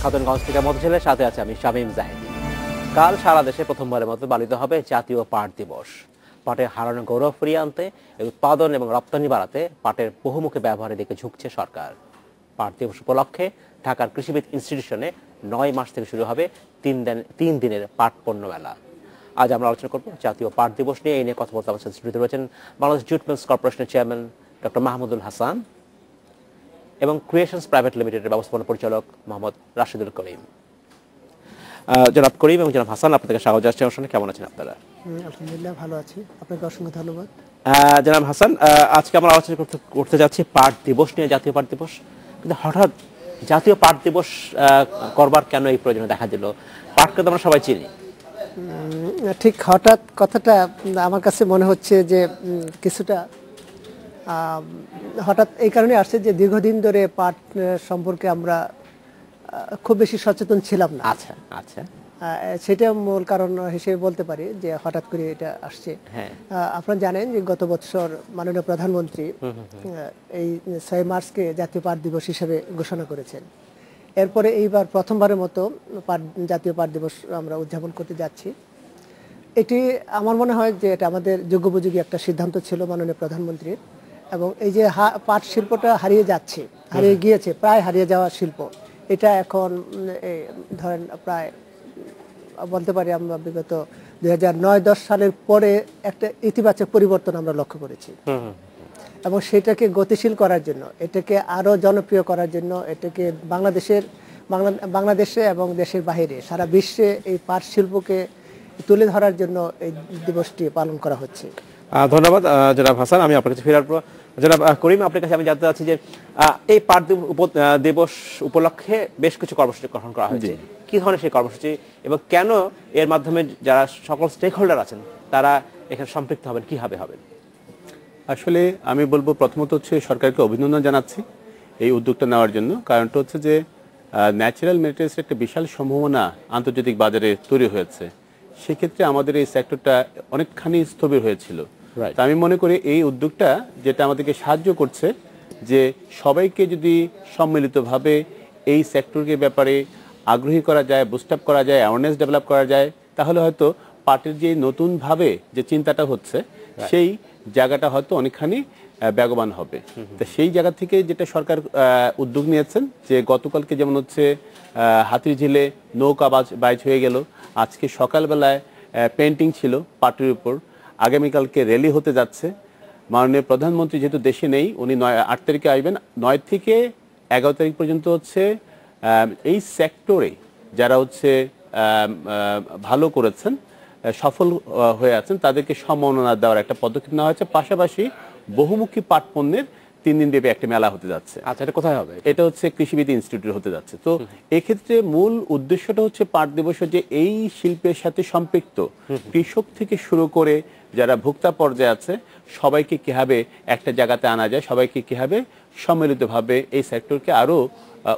খাতুনগঞ্জ থেকে মধুঝিলের সাথে আছে আমি শামীম জাহিদি। কাল সারা দেশে প্রথমবারের মতো পালিত হবে জাতীয় পাট দিবস। পাটের হারানো গৌরব ফিরিয়ে আনতে উৎপাদন এবং রপ্তানি বাড়াতে পাটের বহুমুখী ব্যবহারের দিকে ঝুঁকছে সরকার। পাট দিবস উপলক্ষে ঢাকার কৃষিবিদ ইনস্টিটিউশনে 9 মাস থেকে শুরু হবে 3 দিনের পাট পণ্য মেলা। আজ আমরা আলোচনা করব জাতীয় পাট দিবস নিয়ে। এই নিয়ে কথা বলতে আমাদের স্টুডিওতে রয়েছেন বাংলাদেশ জুট মিলস কর্পোরেশনের চেয়ারম্যান ডক্টর মাহমুদুল হাসান এবং ক্রিয়েশনস প্রাইভেট লিমিটেডের ব্যবস্থাপনা পরিচালক মোহাম্মদ রাশিদুল করিম। জনাব করিম এবং জনাব হাসান, আপনাদের স্বাগত জানাচ্ছি অনুষ্ঠানে। কেমন আছেন আপনারা? আলহামদুলিল্লাহ, ভালো আছি। আপনাকে অসংখ্য ধন্যবাদ। জনাব হাসান, আজকে আমরা আলোচনা করতে যাচ্ছি পাট দিবস নিয়ে, জাতীয় পাট দিবস। কিন্তু হঠাৎ জাতীয় পাট দিবস করবার কেন এই প্রয়োজন দেখা দিল? পাটকে তো আমরা সবাই চিনি। ঠিক হঠাৎ কথাটা আমার কাছে মনে হচ্ছে যে কিছুটা হঠাৎ এই কারণে আসছে যে দীর্ঘদিন ধরে পাট সম্পর্কে আমরা খুব বেশি সচেতন ছিলাম না। আচ্ছা আচ্ছা, সেটা মূল কারণ হিসেবে বলতে পারি যে হঠাৎ করে এটা আসছে। আপনারা জানেন যে গত বছর মাননীয় প্রধানমন্ত্রী এই 6 মার্চকে জাতীয় পাট দিবস হিসেবে ঘোষণা করেছেন। এরপরে এইবার প্রথমবারের মতো জাতীয় পাট দিবস আমরা উদযাপন করতে যাচ্ছি। এটি আমার মনে হয় যে এটা আমাদের যুগোপযোগী একটা সিদ্ধান্ত ছিল মাননীয় প্রধানমন্ত্রীর। এবং এই যে পাট শিল্পটা হারিয়ে গিয়েছে, প্রায় হারিয়ে যাওয়া শিল্প, এটা এখন ধরেন প্রায় বলতে পারি আমরা বিগত 2009-10 সালের পরে একটা ইতিবাচক পরিবর্তন আমরা লক্ষ্য করেছি। এবং সেটাকে গতিশীল করার জন্য, এটাকে আরো জনপ্রিয় করার জন্য, এটাকে বাংলাদেশে এবং দেশের বাইরে সারা বিশ্বে এই পাট শিল্পকে তুলে ধরার জন্য এই দিবসটি পালন করা হচ্ছে। ধন্যবাদ জনাব হাসান। আমি আপনার কাছে ফেরার পর জনাব করিম, আপনার কাছে আমি জানতে চাচ্ছি যে এই পাট দিবস উপলক্ষে বেশ কিছু কর্মসূচি গ্রহণ করা হয়েছে। কি ধরনের সেই কর্মসূচি এবং কেন এর মাধ্যমে যারা সকল স্টেক হোল্ডার আছেন তারা এখানে সম্পৃক্ত হবেন, কিভাবে হবেন? আসলে আমি বলবো প্রথমত হচ্ছে সরকারকে অভিনন্দন জানাচ্ছি এই উদ্যোগটা নেওয়ার জন্য। কারণটা হচ্ছে যে ন্যাচারাল মেটেরিয়ালসের একটা বিশাল সম্ভাবনা আন্তর্জাতিক বাজারে তৈরি হয়েছে। সেক্ষেত্রে আমাদের এই সেক্টরটা অনেকখানি স্থবির হয়েছিল। তো আমি মনে করি এই উদ্যোগটা যেটা আমাদেরকে সাহায্য করছে যে সবাইকে যদি সম্মিলিতভাবে এই সেক্টরকে ব্যাপারে আগ্রহী করা যায়, বুস্ট আপ করা যায়, অ্যাওয়ারনেস ডেভেলপ করা যায়, তাহলে হয়তো পাটের যে নতুনভাবে যে চিন্তাটা হচ্ছে সেই জায়গাটা হয়তো অনেকখানি বেগবান হবে। তো সেই জায়গা থেকে যেটা সরকার উদ্যোগ নিয়েছেন যে গতকালকে যেমন হচ্ছে হাতিরঝিলে নৌকা বাইচ হয়ে গেল, আজকে সকালবেলায় পেন্টিং ছিল পাটের উপর, আগামীকালকে র্যালি হতে যাচ্ছে। মাননীয় প্রধানমন্ত্রী যেহেতু দেশে নেই, উনি 8 তারিখে আসবেন, 9 থেকে 11 তারিখ পর্যন্ত হচ্ছে এই সেক্টরে যারা হচ্ছে ভালো করেছেন, সফল হয়ে আছেন, তাদেরকে সম্মাননা দেওয়ার একটা পদক্ষেপ নেওয়া হয়েছে। পাশাপাশি বহুমুখী পাট পণ্যের 3 দিন ব্যাপী একটা মেলা হতে যাচ্ছে। আচ্ছা, এটা কোথায় হবে? এটা হচ্ছে কৃষিবিদ ইনস্টিটিউট হতে যাচ্ছে। তো এক্ষেত্রে মূল উদ্দেশ্যটা হচ্ছে পাট দিবসের যে এই শিল্পের সাথে সম্পৃক্ত কৃষক থেকে শুরু করে যারা ভোক্তা পর্যায়ে আছে সবাইকে কিভাবে একটা জায়গাতে আনা যায়, সবাইকে কিভাবে সম্মিলিতভাবে এই সেক্টরকে আরো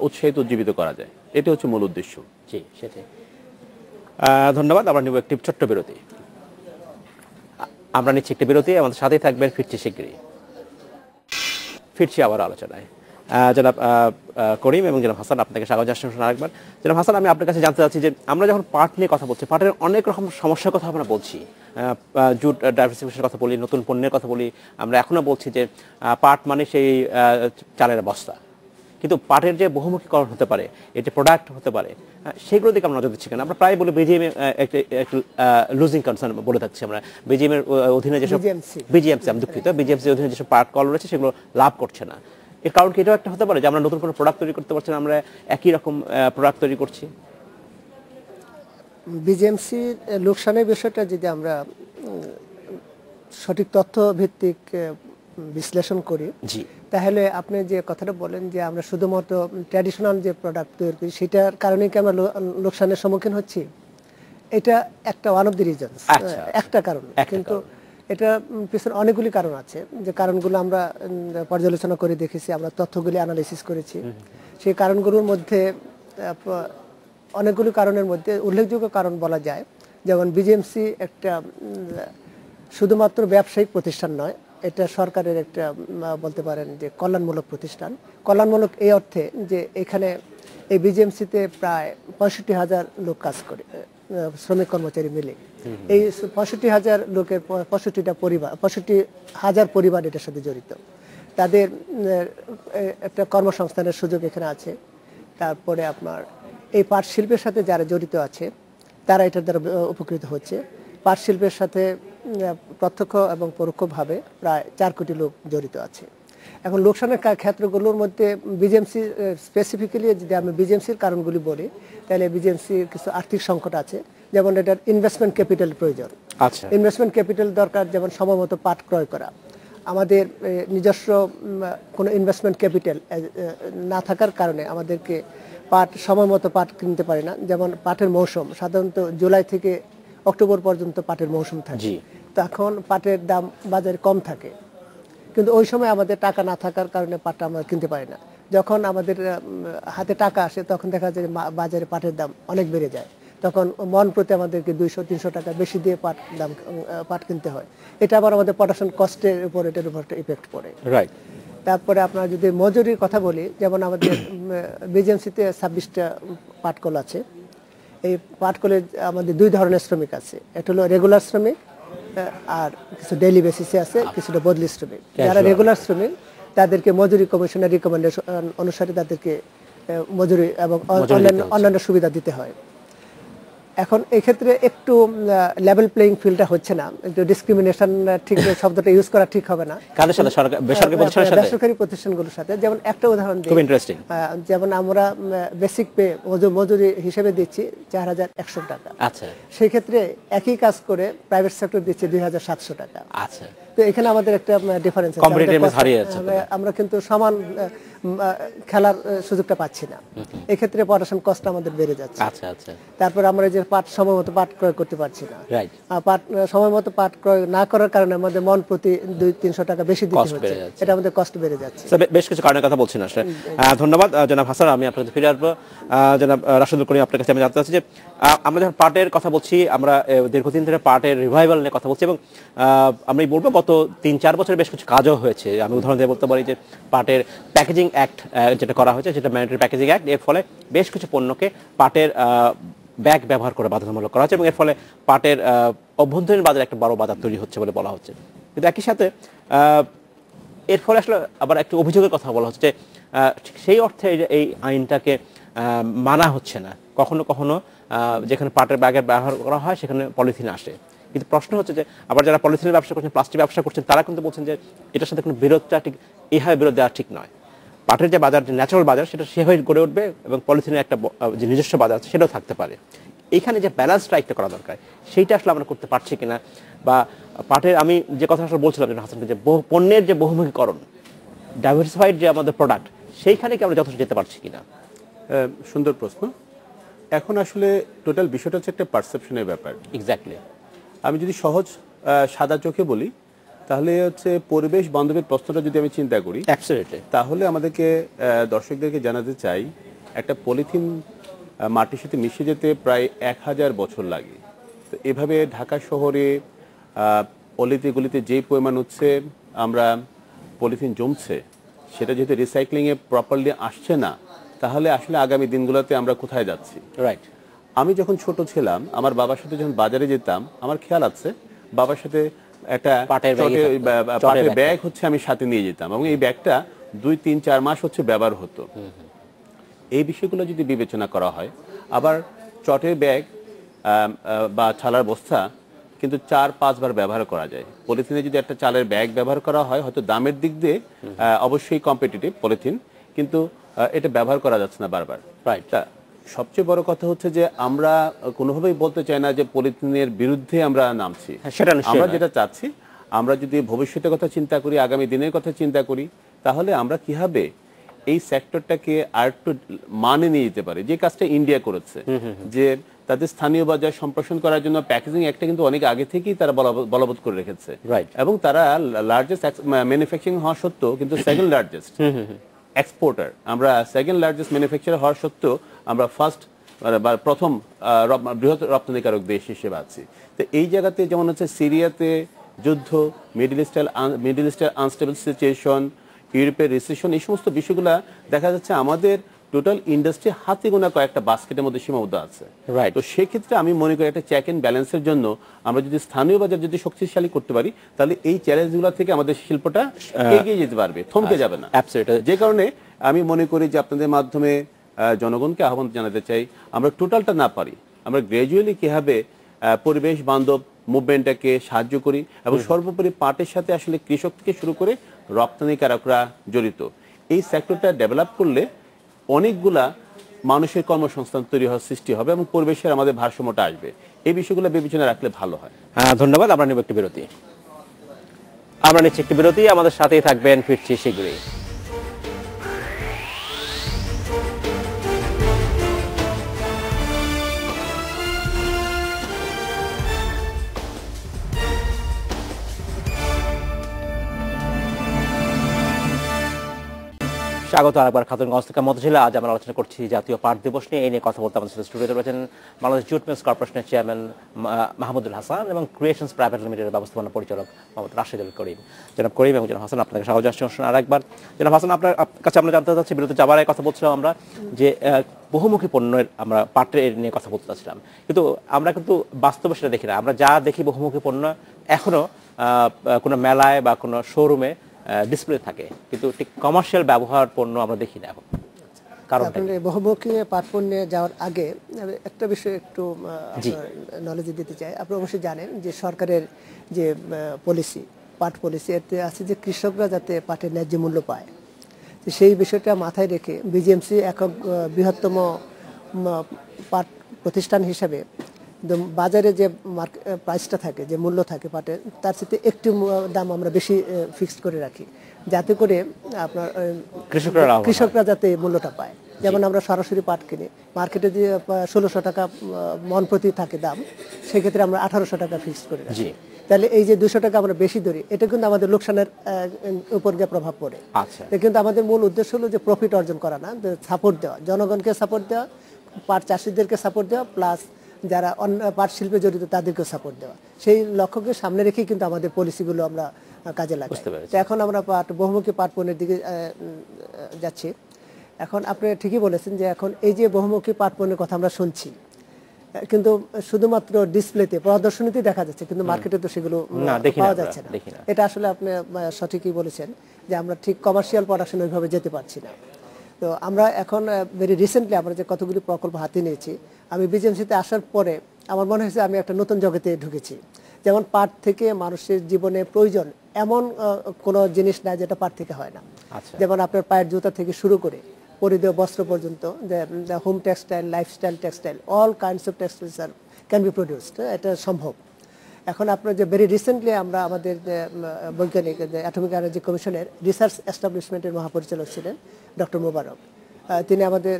উৎসাহিত উজ্জীবিত করা যায়, এটা হচ্ছে মূল উদ্দেশ্য। জি, সেটাই। ধন্যবাদ। আমরা নিব একটি ছোট্ট বিরতি। আমরা নিচ্ছি একটি বিরতি, আমাদের সাথেই থাকবেন, ফিরছি শীঘ্রই। ফিরছি আবার আলোচনায়। জনাব করিম এবং জনাব হাসান, আপনাকে স্বাগত জানাচ্ছি আরেকবার। জনাব হাসান, আমি আপনার কাছে জানতে চাচ্ছি যে আমরা যখন পাট নিয়ে কথা বলছি, পাটের অনেক রকম সমস্যার কথা আমরা বলছি, জুট ডাইভার্সিফিকেশনের কথা বলি, নতুন পণ্যের কথা বলি, আমরা এখনো বলছি যে পাট মানে সেই চালের বস্তা। কিন্তু পাটের যে বহুমুখীকরণ হতে পারে, এর যে প্রোডাক্ট হতে পারে, সেগুলো দিকে আমরা নজর দিচ্ছি কেন? আমরা প্রায় বলি বিজিএম একটু লুজিং কনসার্ন বলে থাকছি আমরা। বিজিএম এর অধীনে যেসব বিজিএমসি, আমি দুঃখিত, বিজিএমসি অধীনে যেসব পাট কল রয়েছে সেগুলো লাভ করছে না। এর কারণ কি এটাও একটা হতে পারে যে আমরা নতুন কোনো প্রোডাক্ট তৈরি করতে পারছি না, আমরা একই রকম প্রোডাক্ট তৈরি করছি? বিজিএমসি লোকসানের বিষয়টা যদি আমরা সঠিক তথ্য ভিত্তিক বিশ্লেষণ করি, তাহলে আপনি যে কথাটা বলেন যে আমরা শুধুমাত্র ট্র্যাডিশনাল যে প্রোডাক্ট তৈরি করি সেটার কারণে কি আমরা লোকসানের সম্মুখীন হচ্ছি, এটা একটা ওয়ান অফ দি রিজনস, একটা কারণ। কিন্তু এটা পিছনে অনেকগুলি কারণ আছে, যে কারণগুলো আমরা পর্যালোচনা করে দেখেছি, আমরা তথ্যগুলি অ্যানালাইসিস করেছি। সেই কারণগুলোর মধ্যে অনেকগুলি কারণের মধ্যে উল্লেখযোগ্য কারণ বলা যায়, যেমন বিজিএমসি একটা শুধুমাত্র ব্যবসায়িক প্রতিষ্ঠান নয়, এটা সরকারের একটা বলতে পারেন যে কল্যাণমূলক প্রতিষ্ঠান। কল্যাণমূলক এই অর্থে যে এখানে এই বিজিএমসিতে প্রায় 65,000 লোক কাজ করে, শ্রমিক কর্মচারী মিলে। এই 65,000 লোকের 65টা পরিবার, 65,000 পরিবার এটার সাথে জড়িত। তাদের একটা কর্মসংস্থানের সুযোগ এখানে আছে। তারপরে আপনার এই পাট শিল্পের সাথে যারা জড়িত আছে তারা এটার দ্বারা উপকৃত হচ্ছে। পাট শিল্পের সাথে প্রত্যক্ষ এবং পরোক্ষভাবে প্রায় 4 কোটি লোক জড়িত আছে। এখন লোকসানের ক্ষেত্রগুলোর মধ্যে বিজিএমসি স্পেসিফিক্যালি যদি আমি বিজিএমসির কারণগুলি বলি, তাহলে বিজিএমসির কিছু আর্থিক সংকট আছে, যেমন এটার ইনভেস্টমেন্ট ক্যাপিটাল প্রয়োজন। আচ্ছা, ইনভেস্টমেন্ট ক্যাপিটাল দরকার, যেমন সময়মতো পাট ক্রয় করা। আমাদের নিজস্ব কোনো ইনভেস্টমেন্ট ক্যাপিটাল না থাকার কারণে আমাদেরকে পাট সময়মতো পাট কিনতে পারি না। যেমন পাটের মৌসুম সাধারণত জুলাই থেকে অক্টোবর পর্যন্ত পাটের মৌসুম থাকে, তখন পাটের দাম বাজারে কম থাকে, কিন্তু ওই সময় আমাদের টাকা না থাকার কারণে পাটটা আমরা কিনতে পারি না। যখন আমাদের হাতে টাকা আসে তখন দেখা যায় বাজারে পাটের দাম অনেক বেড়ে যায়, তখন মন প্রতি আমাদেরকে 200-300 টাকা বেশি দিয়ে পাট কিনতে হয়। এটা আবার আমাদের প্রোডাকশন কস্টের উপর, এটার উপর একটা ইফেক্ট পড়ে। রাইট। তারপরে আপনার যদি মজুরির কথা বলি, যেমন আমাদের বিজিএমসিতে 26টা পাটকল আছে। এই পাটকলে আমাদের 2 ধরনের শ্রমিক আছে, একটা হলো রেগুলার শ্রমিক আর কিছু ডেইলি বেসিসে আছে, কিছুটা বদলি শ্রমিক। যারা রেগুলার শ্রমিক তাদেরকে মজুরি কমিশনের রিকমেন্ডেশন অনুসারে তাদেরকে মজুরি এবং অন্যান্য সুবিধা দিতে হয়। এখন এই ক্ষেত্রে একটু লেভেল প্লেইং ফিল্ডটা হচ্ছে না, একটু ডিসক্রিমিনেশন, ঠিক শব্দটা ইউজ করা ঠিক হবে না। কাদের সাথে? বেসরকারি প্রতিষ্ঠানের সাথে? বেসরকারি প্রতিষ্ঠানগুলোর সাথে। যেমন একটা উদাহরণ দিই, খুব ইন্টারেস্টিং। যেমন আমরা বেসিক পে মজুরি হিসেবে দিচ্ছি 4,100 টাকা। আচ্ছা, সেই ক্ষেত্রে একই কাজ করে প্রাইভেট সেক্টর দিচ্ছে 2,700 টাকা। আচ্ছা, তো এখানে আমাদের একটা ডিফারেন্স আছে, আমরা কিন্তু সমান খেলার সুযোগটা পাচ্ছি না। এই ক্ষেত্রে প্রোডাকশন কস্ট আমাদের বেড়ে যাচ্ছে। আচ্ছা, আচ্ছা। তারপর আমরা যে পাট সময়মতো পাট ক্রয় করতে পারছি না। রাইট। পাট সময়মতো পাট ক্রয় না করার কারণে আমাদের মন প্রতি 200-300 টাকা বেশি দিতে হচ্ছে, এটা আমাদের কষ্ট বেড়ে যাচ্ছে। বেশ কিছু কারণের কথা বলছেন আসলে। ধন্যবাদ জনাব হাসান। আমি আপনাকে ফিরে আসবো। জনাব রাশেদুল করিম, আপনার কাছে আমি জানতে চাচ্ছি যে আমরা যখন পাটের কথা বলছি, আমরা দীর্ঘদিন ধরে পাটের রিভাইভাল নিয়ে কথা বলছি, এবং আমি বলবো গত 3-4 বছরে বেশ কিছু কাজও হয়েছে। আমি উদাহরণ দিয়ে বলতে পারি যে পাটের প্যাকেজিং অ্যাক্ট যেটা করা হয়েছে, যেটা ম্যান্ডেটরি প্যাকেজিং অ্যাক্ট, এর ফলে বেশ কিছু পণ্যকে পাটের ব্যাগ ব্যবহার করে বাধ্যতামূলক করা হচ্ছে, এবং এর ফলে পাটের অভ্যন্তরীণ বাজারে একটা বড় বাজার তৈরি হচ্ছে বলে বলা হচ্ছে। কিন্তু একই সাথে এর ফলে আসলে আবার একটা অভিযোগের কথা বলা হচ্ছে, সেই অর্থে এই আইনটাকে মানা হচ্ছে না। কখনো কখনো যেখানে পাটের ব্যাগের ব্যবহার করা হয় সেখানে পলিথিন আসে। কিন্তু প্রশ্ন হচ্ছে যে আবার যারা পলিথিনের ব্যবসা করছেন, প্লাস্টিক ব্যবসা করছেন, তারা কিন্তু বলছেন যে এটার সাথে কোনো বিরোধটা ঠিক এইভাবে বিরোধ দেওয়া ঠিক নয়। পাটের যে বাজার, যে ন্যাচারাল বাজার, সেটা সেভাবে গড়ে উঠবে, এবং পলিথিনের একটা যে নিজস্ব বাজার আছে সেটাও থাকতে পারে। এইখানে যে ব্যালেন্স স্ট্রাইকটা করা দরকার, সেইটা আসলে আমরা করতে পারছি কিনা, বা পাটের আমি যে কথা আসলে বলছিলাম হাসানকে, যে পণ্যের যে বহুমুখীকরণ, ডাইভার্সিফাইড যে আমাদের প্রোডাক্ট, সেইখানে কি আমরা যথেষ্ট যেতে পারছি কিনা? সুন্দর প্রশ্ন। এখন আসলে টোটাল বিষয়টা হচ্ছে একটা পারসেপশনের ব্যাপার। এক্স্যাক্টলি। আমি যদি সহজ সাদা চোখে বলি, তাহলে হচ্ছে পরিবেশ বান্ধবের প্রশ্নটা যদি আমি চিন্তা করি, তাহলে আমাদেরকে দর্শকদেরকে জানাতে চাই, একটা পলিথিন মাটির সাথে মিশে যেতে প্রায় 1000 বছর লাগে। তো এভাবে ঢাকা শহরে অলিতে গলিতে যে পরিমাণ হচ্ছে আমরা পলিথিন জমছে, সেটা যেহেতু রিসাইক্লিংয়ে প্রপারলি আসছে না, তাহলে আসলে আগামী দিনগুলোতে আমরা কোথায় যাচ্ছি? রাইট। আমি যখন ছোট ছিলাম, আমার বাবার সাথে যখন বাজারে যেতাম, আমার খেয়াল আছে বাবার সাথে একটা পাটের ব্যাগ হচ্ছে আমি সাথে নিয়ে যেতাম, এবং এই ব্যাগটা 2-3-4 মাস হচ্ছে ব্যবহার হতো। এই বিষয়গুলো যদি বিবেচনা করা হয়, আবার চটের ব্যাগ বা চালার বস্তা কিন্তু 4-5 বার ব্যবহার করা যায়। পলিথিনে যদি একটা চালের ব্যাগ ব্যবহার করা হয়, হয়তো দামের দিক দিয়ে অবশ্যই কম্পিটিটিভ পলিথিন, কিন্তু এটা ব্যবহার করা যাচ্ছে না বারবার। রাইট। সবচেয়ে বড় কথা হচ্ছে যে আমরা কোনোভাবেই বলতে চাই না যে পলিথিনের বিরুদ্ধে আমরা নামছি। আমরা যেটা চাচ্ছি, আমরা যদি ভবিষ্যতের কথা চিন্তা করি, আগামী দিনের কথা চিন্তা করি, তাহলে আমরা কিভাবে এই সেক্টরটাকে আরেকটু মানে নিয়ে যেতে পারি। যে কাজটা ইন্ডিয়া করেছে, যে তাদের স্থানীয় বাজার সম্প্রসারণ করার জন্য প্যাকেজিং একটা কিন্তু অনেক আগে থেকেই তারা বলবৎ করে রেখেছে। এবং তারা লার্জেস্ট ম্যানুফ্যাকচারিং হওয়া সত্ত্বেও কিন্তু সেকেন্ড লার্জেস্ট এক্সপোর্টার, আমরা সেকেন্ড লার্জেস্ট ম্যানুফ্যাকচারার হওয়ার সত্ত্বেও আমরা প্রথম বৃহৎ রপ্তানিকারক দেশ হিসেবে আছি। তো এই জায়গাতে যেমন হচ্ছে সিরিয়াতে যুদ্ধ, মিডল ইস্টের আনস্টেবল সিচুয়েশন, ইউরোপের রিসেশন, এই সমস্ত বিষয়গুলো দেখা যাচ্ছে আমাদের টোটাল ইন্ডাস্ট্রি হাতে গোনা কয়েকটা বাস্কেটের মধ্যে সীমাবদ্ধ আছে। রাইট। তো সেক্ষেত্রে আমি মনে করি একটা চেক এন্ড ব্যালেন্সের জন্য আমরা যদি স্থানীয় বাজার যদি শক্তিশালী করতে পারি, তাহলে এই চ্যালেঞ্জগুলো থেকে আমাদের শিল্পটা এগিয়ে যেতে পারবে, থমকে যাবে না। যে কারণে আমি মনে করি যে আপনাদের মাধ্যমে জনগণকে আহ্বান জানাতে চাই, আমরা টোটালটা না পারি, আমরা গ্র্যাজুয়ালি কিভাবে পরিবেশ বান্ধব মুভমেন্টটাকে সাহায্য করি, এবং সর্বোপরি পাটের সাথে আসলে কৃষক থেকে শুরু করে রপ্তানিকারকরা জড়িত। এই সেক্টরটা ডেভেলপ করলে অনেকগুলা মানুষের কর্মসংস্থান তৈরি হওয়ার সৃষ্টি হবে এবং পরিবেশের আমাদের ভারসাম্যটা আসবে। এই বিষয়গুলো বিবেচনা রাখলে ভালো হয়। ধন্যবাদ। আমরা নেব একটি বিরতি। আমাদের সাথেই থাকবেন, ফিরছি শীঘ্রই। স্বাগত আরেকবার খাতুনগঞ্জ থেকে মধুঝিলা। আজ আমরা আলোচনা করছি জাতীয় পাট দিবস নিয়ে। এই নিয়ে কথা বলতে আমাদের সাথে স্টুডিওতে রয়েছেন বাংলাদেশ জুট মিলস কর্পোরেশনের চেয়ারম্যান মাহমুদুল হাসান এবং ক্রিয়েশনস প্রাইভেট লিমিটেডের ব্যবস্থাপনা পরিচালক মোহাম্মদ রাশেদুল করিম। জনাব করিম এবং জনাব হাসান, আপনাকে স্বাগত জানাচ্ছি আরেকবার। জনাব হাসান, আপনার কাছে আমরা জানতে চাচ্ছি, বিরতি যাবার আগে কথা বলছিলাম আমরা যে বহুমুখী পণ্যের আমরা পাটের নিয়ে কথা বলতে চাচ্ছিলাম, কিন্তু আমরা কিন্তু বাস্তবে সেটা দেখি না। আমরা যা দেখি বহুমুখী পণ্য এখনো কোনো মেলায় বা কোনো শোরুমে ডিসপ্লে থাকে, কিন্তু ঠিক কমার্শিয়াল ব্যবহার পণ্য আমরা দেখি না এখন। কারণ বহুমুখী পাট পণ্যে যাওয়ার আগে একটা বিষয় একটু নলেজ দিতে চাই। আপনি অবশ্যই জানেন যে সরকারের যে পলিসি, পাট পলিসি, এতে আছে যে কৃষকরা যাতে পাটের ন্যায্য মূল্য পায়। তো সেই বিষয়টা মাথায় রেখে বিজিএমসি একক বৃহত্তম পাট প্রতিষ্ঠান হিসাবে বাজারে যে প্রাইসটা থাকে, যে মূল্য থাকে পাটের, তার সাথে একটু দাম আমরা বেশি ফিক্সড করে রাখি, যাতে করে আপনার কৃষকরা যাতে মূল্যটা পায়। যেমন আমরা সরাসরি পাট কিনি, মার্কেটে যে 1600 টাকা মন প্রতি থাকে দাম, সেক্ষেত্রে আমরা 1800 টাকা ফিক্সড করে রাখি। তাহলে এই যে 200 টাকা আমরা বেশি ধরি, এটা কিন্তু আমাদের লোকসানের উপর যে প্রভাব পড়ে। কিন্তু আমাদের মূল উদ্দেশ্য হলো যে প্রফিট অর্জন করা না, সাপোর্ট দেওয়া, জনগণকে সাপোর্ট দেওয়া, পাট চাষিদেরকে সাপোর্ট দেওয়া, প্লাস যারা অন্য পাট শিল্পে জড়িত তাদেরকেও সাপোর্ট দেওয়া। সেই লক্ষ্যকে সামনে রেখেই কিন্তু আমাদের পলিসিগুলো আমরা কাজে লাগাই। তো এখন আমরা বহুমুখী পাট পণ্যের দিকে যাচ্ছি। এখন আপনি ঠিকই বলেছেন যে এখন এই যে বহুমুখী পাট পণ্যের কথা আমরা শুনছি, কিন্তু শুধুমাত্র ডিসপ্লেতে, প্রদর্শনীতে দেখা যাচ্ছে, কিন্তু মার্কেটে তো সেগুলো পাওয়া যাচ্ছে না। এটা আসলে আপনি সঠিকই বলেছেন যে আমরা ঠিক কমার্শিয়াল প্রোডাকশন ওইভাবে যেতে পারছি না। তো আমরা এখন ভেরি রিসেন্টলি আমরা যে কতগুলি প্রকল্প হাতে নিয়েছি, আমি বিজেএমসিতে আসার পরে আমার মনে হয়েছে আমি একটা নতুন জগতে ঢুকেছি। যেমন পাট থেকে মানুষের জীবনে প্রয়োজন এমন কোনো জিনিস নাই যেটা পাট থেকে হয় না। যেমন আপনার পায়ের জুতা থেকে শুরু করে পরিধেয় বস্ত্র পর্যন্ত, home textile, lifestyle textile, all kinds of textiles are can be produced. এটা সম্ভব। এখন আপনার যে ভেরি রিসেন্টলি আমরা আমাদের বৈজ্ঞানিক অ্যাটমিক এনার্জি কমিশনের রিসার্চ এস্টাবলিশমেন্টের মহাপরিচালক ছিলেন ডক্টর মোবারক, তিনি আমাদের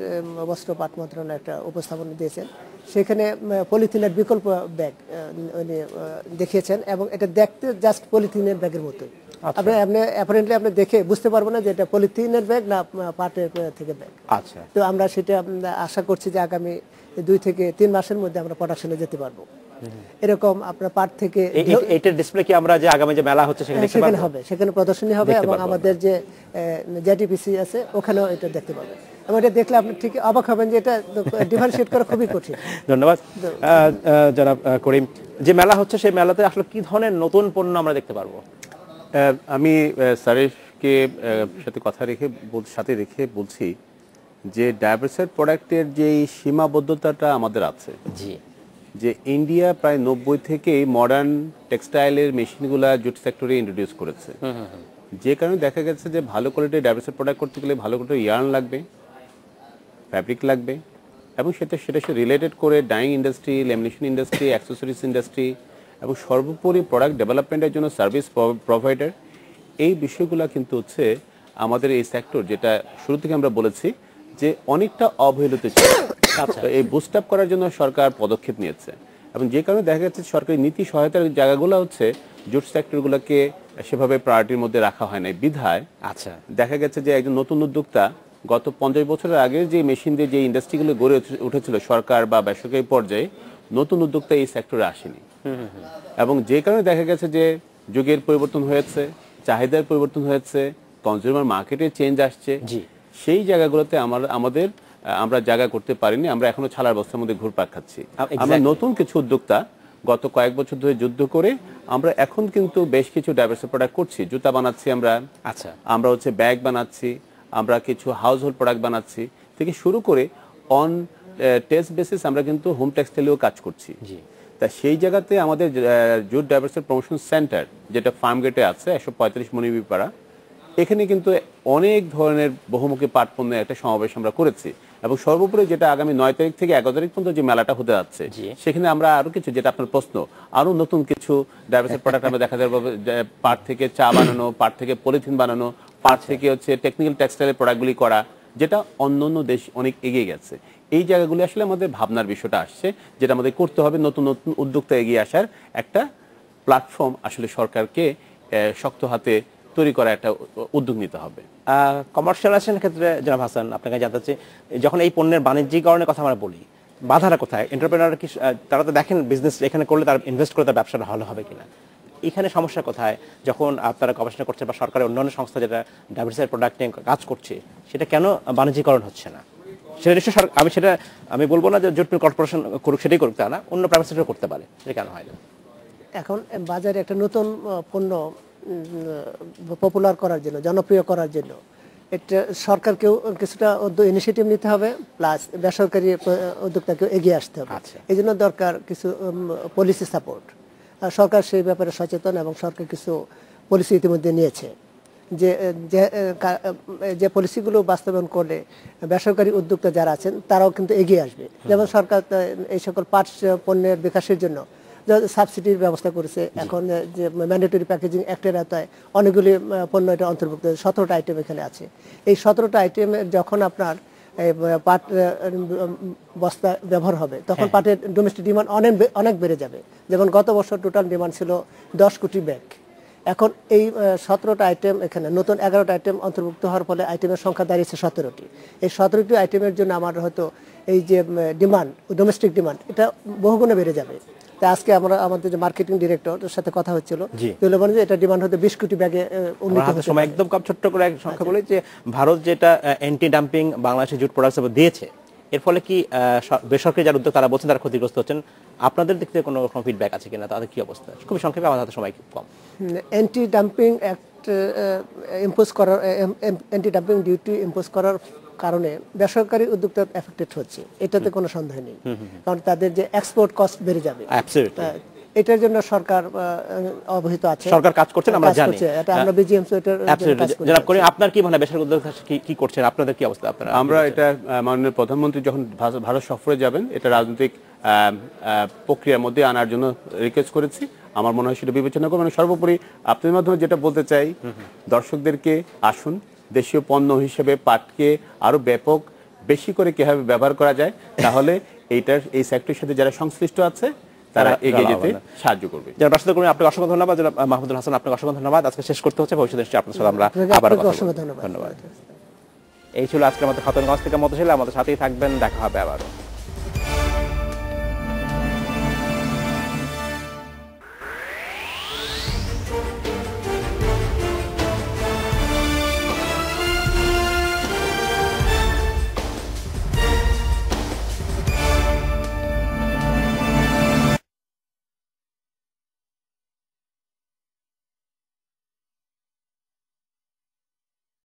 বস্ত্র পাট মন্ত্রণালয়ে একটা উপস্থাপন দিয়েছেন। সেখানে পলিথিনের বিকল্প ব্যাগ উনি দেখিয়েছেন, এবং এটা দেখতে জাস্ট পলিথিনের ব্যাগের মতোই। আপনি অ্যাপারেন্টলি আপনি দেখে বুঝতে পারবো না যে এটা পলিথিনের ব্যাগ না পাটের থেকে ব্যাগ। তো আমরা সেটা আশা করছি যে আগামী 2 থেকে 3 মাসের মধ্যে আমরা প্রোডাকশনে যেতে পারবো। এরকম আপনার পাট থেকে এইটার ডিসপ্লে কি আমরা যে আগামী যে মেলা হচ্ছে সেখানে হবে, সেখানে প্রদর্শনী হবে, এবং আমাদের যে জেটিপিসি আছে ওখানেও এটা দেখতে পাবেন। এবং এটা দেখলে আপনি ঠিক অবাক হবেন যে এটা ডিফারেন্সিয়েট করা খুবই কঠিন। ধন্যবাদ জনাব করিম। যে মেলা হচ্ছে সেই মেলাতে আসলে কি ধরনের নতুন পণ্য আমরা দেখতে পারবো? আমি স্যারেরকে সাথে রেখে বলছি যে ডাইভার্সাইড প্রোডাক্টের যে সীমাবদ্ধতাটা আমাদের আছে, যে ইন্ডিয়া প্রায় 90 থেকে মডার্ন টেক্সটাইলের মেশিনগুলা জুট সেক্টরে ইন্ট্রোডিউস করেছে। যে কারণে দেখা গেছে যে ভালো কোয়ালিটির ডাইভার্সাইড প্রোডাক্ট করতে গেলে ভালো কোয়ালিটির ইয়ার্ন লাগবে, ফ্যাব্রিক লাগবে, এবং সেটা রিলেটেড করে dyeing industry, lamination industry, accessories industry, এবং সর্বোপরি প্রোডাক্ট ডেভেলপমেন্টের জন্য সার্ভিস প্রোভাইডার, এই বিষয়গুলো কিন্তু হচ্ছে আমাদের এই সেক্টর, যেটা শুরু থেকে আমরা বলেছি যে অনেকটা অবহেলিত ছিল। এই বুস্ট আপ করার জন্য সরকার পদক্ষেপ নিয়েছে, এবং যে কারণে দেখা যাচ্ছে সরকারি নীতি সহায়তার জায়গাগুলো হচ্ছে জুট সেক্টরগুলোকে সেভাবে প্রায়োরিটির মধ্যে রাখা হয় না বিধায়। দেখা গেছে যে একজন নতুন উদ্যোক্তা গত 50 বছরের আগে যে মেশিন দিয়ে যে ইন্ডাস্ট্রিগুলো গড়ে উঠেছিল সরকার বা বেসরকারি পর্যায়ে, নতুন উদ্যোক্তা এই সেক্টরে আসেনি, এবং যে কারণে দেখা গেছে যে যুগের পরিবর্তন হয়েছে, চাহিদার পরিবর্তন হয়েছে, কনজিউমার মার্কেটে চেঞ্জ আসছে। সেই জায়গাগুলোতে আমাদের আমরা জায়গা করতে পারিনি, আমরা এখনো ছালার বস্তার মধ্যে ঘুরপাক খাচ্ছি। Exactly. আমরা নতুন কিছু উদ্যোক্তা গত কয়েক বছর ধরে যুদ্ধ করে আমরা এখন কিন্তু বেশ কিছু ডাইভার্সিটি প্রোডাক্ট করছি। জুতা বানাচ্ছি আমরা, আচ্ছা, আমরা হচ্ছে ব্যাগ বানাচ্ছি, আমরা কিছু হাউস হোল্ড প্রোডাক্ট বানাচ্ছি থেকে শুরু করে অন টেস্ট বেসিস আমরা কিন্তু হোম টেক্সটাইলেও কাজ করছি। জি। তা সেই জায়গাতে আমাদের জুট ডাইভার্সিটি প্রমোশন সেন্টার যেটা ফার্ম গেটে আছে 145 মনিবিপাড়া, এখানে কিন্তু অনেক ধরনের বহুমুখী পাট পণ্যের একটা সমাবেশ আমরা করেছি এবং সর্বোপরি যেটা আগামী 9 তারিখ থেকে 11 তারিখ পর্যন্ত যে মেলাটা হতে যাচ্ছে সেখানে আমরা আরো কিছু, যেটা আপনার প্রশ্ন, আরো নতুন কিছু ডাইভার্সিটি প্রোডাক্ট আমরা দেখা যাবে। পাট থেকে চা বানানো, পাট থেকে পলিথিন বানানো, পাট থেকে হচ্ছে টেকনিক্যাল টেক্সটাইলের প্রোডাক্টগুলি করা, যেটা অন্য অন্য দেশ অনেক এগিয়ে গেছে। এই জায়গাগুলি আসলে আমাদের ভাবনার বিষয়টা আসছে, যেটা আমাদের করতে হবে। নতুন নতুন উদ্যোক্তা এগিয়ে আসার একটা প্ল্যাটফর্ম আসলে সরকারকে শক্ত হাতে তৈরি করা একটা উদ্যোগ নিতে হবে। কমার্শিয়ালাইজেশনের ক্ষেত্রে জনাব হাসান, আপনাকে জানতে চাচ্ছি, যখন এই পণ্যের বাণিজ্যিকরণের কথা আমরা বলি, বাধাটা কোথায়? এন্টারপ্রেনার কি তারা তো দেখেন বিজনেস এখানে করলে তার ইনভেস্ট করে তার ব্যবসাটা ভালো হবে কিনা, এখানে সমস্যা কোথায়? যখন আপনারা গবেষণা করছেন বা সরকারের অন্যান্য সংস্থা যেটা ডাইভার্সিটি প্রোডাক্ট নিয়ে কাজ করছে, সেটা কেন বাণিজ্যিকরণ হচ্ছে না? সেটা নিশ্চয়ই আমি বলবো না যে জুট মিল কর্পোরেশন করুক, সেটাই করুক, তা না, অন্য প্রাইভেট সেক্টর করতে পারে, সেটা কেন হয় না? এখন বাজারে একটা নতুন পণ্য পপুলার করার জন্য, জনপ্রিয় করার জন্য এটা সরকারকেও কিছুটা ইনিশিয়েটিভ নিতে হবে, প্লাস বেসরকারি উদ্যোক্তাকেও এগিয়ে আসতে হবে। এই জন্য দরকার কিছু পলিসি সাপোর্ট। সরকার সেই ব্যাপারে সচেতন এবং সরকার কিছু পলিসি ইতিমধ্যে নিয়েছে, যে পলিসিগুলো বাস্তবায়ন করলে বেসরকারি উদ্যোক্তা যারা আছেন তারাও কিন্তু এগিয়ে আসবে। যেমন সরকার এই সকল পাট পণ্যের বিকাশের জন্য সাবসিডির ব্যবস্থা করেছে। এখন যে ম্যান্ডেটরি প্যাকেজিং অ্যাক্টের আওতায় অনেকগুলি পণ্য এটা অন্তর্ভুক্ত, 17টা আইটেম এখানে আছে। এই 17টা আইটেমের যখন আপনার পাট বস্তা ব্যবহার হবে, তখন পাটের ডোমেস্টিক ডিমান্ড অনেক বেড়ে যাবে। যেমন গত বছর টোটাল ডিমান্ড ছিল 10 কোটি ব্যাগ, এখন এই 17টা আইটেম, এখানে নতুন 11টা আইটেম অন্তর্ভুক্ত হওয়ার ফলে আইটেমের সংখ্যা দাঁড়িয়েছে 17টি। এই 17টি আইটেমের জন্য আমার হয়তো এই যে ডিমান্ড, ডোমেস্টিক ডিমান্ড, এটা বহুগুণে বেড়ে যাবে। তাই আজকে আমরা আমাদের যে মার্কেটিং ডিরেক্টরের সাথে কথা হচ্ছিল, তাহলে বলেন যে এটা ডিমান্ড হতে 20 কোটি ব্যাগে উন্নীত হতে সময়। একদম কম, ছোট্ট করে এক সংখ্যা বলি যে ভারত যেটা অ্যান্টি ডাম্পিং বাংলাদেশের জুট প্রোডাক্টস দিয়েছে, এর ফলে কি বেসরকারি যারা উদ্যোগ তারা বলছেন তারা ক্ষতিগ্রস্ত হচ্ছেন? আপনাদের দিক থেকে কোনো রকম ফিডব্যাক আছে কিনা, তাদের কি অবস্থা? খুবই সংক্ষেপে, আমাদের হাতে সময় খুব কম। অ্যান্টি ডাম্পিং অ্যাক্ট ইম্পোজ করার, অ্যান্টি ডাম্পিং ডিউটি ইম্পোজ করার কারণে বেসরকারি উদ্যোক্তা এফেক্টেড হচ্ছে, এটাতে কোনো সন্দেহ নেই। কারণ তাদের যে এক্সপোর্ট কস্ট বেড়ে যাবে, এটার জন্য সরকার অবহিত আছে, সরকার কাজ করছে, আমরা জানি, এটা আমরা বিজিএমসি এটার কাজ করছি। জনাব করিম, আপনার কি মনে হয় বেসরকারি উদ্যোক্তা কি করছেন, আপনাদের কি অবস্থা? আপনারা, আমরা এটা মাননীয় প্রধানমন্ত্রী যখন ভারত সফরে যাবেন, এটা রাজনৈতিক প্রক্রিয়ার মধ্যে আনার জন্য রিকোয়েস্ট করেছি। আমার মনে হয় সেটা বিবেচনা করবেন। সর্বোপরি আপনাদের মাধ্যমে যেটা বলতে চাই, দর্শকদেরকে আসুন, দেশীয় পণ্য হিসেবে পাটকে আরো ব্যাপক বেশি করে কিভাবে ব্যবহার করা যায়, তাহলে এই সেক্টরের সাথে যারা সংশ্লিষ্ট আছে তারা এগিয়ে যেতে সাহায্য করবে। যারা বাসা করুন, আপনাকে অসংখ্য ধন্যবাদ। মাহমুদুল হাসান, আপনাকে অসংখ্য ধন্যবাদ। আজকে শেষ করতে হচ্ছে, ভবিষ্যতে আপনার সাথে আমরা আবার ধন্যবাদ। এই ছিল আজকের মতো খতনগঞ্জ থেকে মতো ছিল, আমাদের সাথেই থাকবেন, দেখা হবে আবারও।